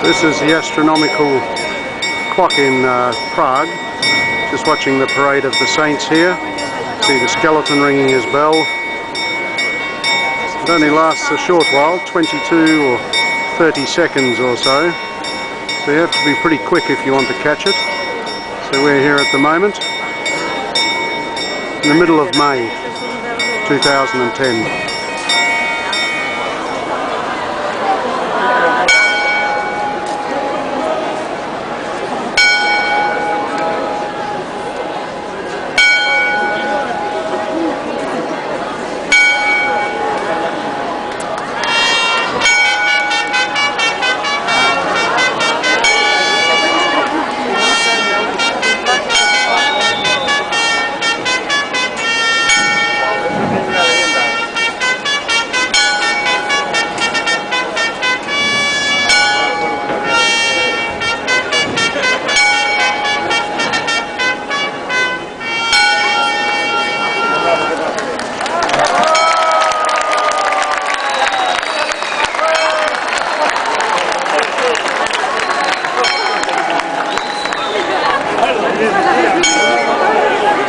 This is the astronomical clock in Prague. Just watching the parade of the saints here. See the skeleton ringing his bell. It only lasts a short while, 22 or 30 seconds or so. So you have to be pretty quick if you want to catch it. So we're here at the moment, in the middle of May 2010.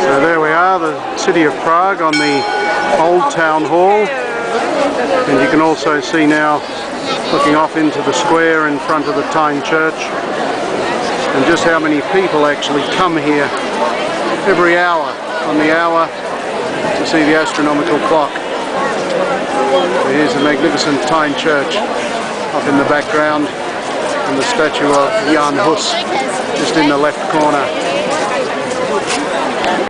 So there we are, the city of Prague on the old town hall, and you can also see now, looking off into the square in front of the Tyne church, and just how many people actually come here every hour, on the hour, to see the astronomical clock. So here's the magnificent Tyne church up in the background, and the statue of Jan Hus just in the left corner.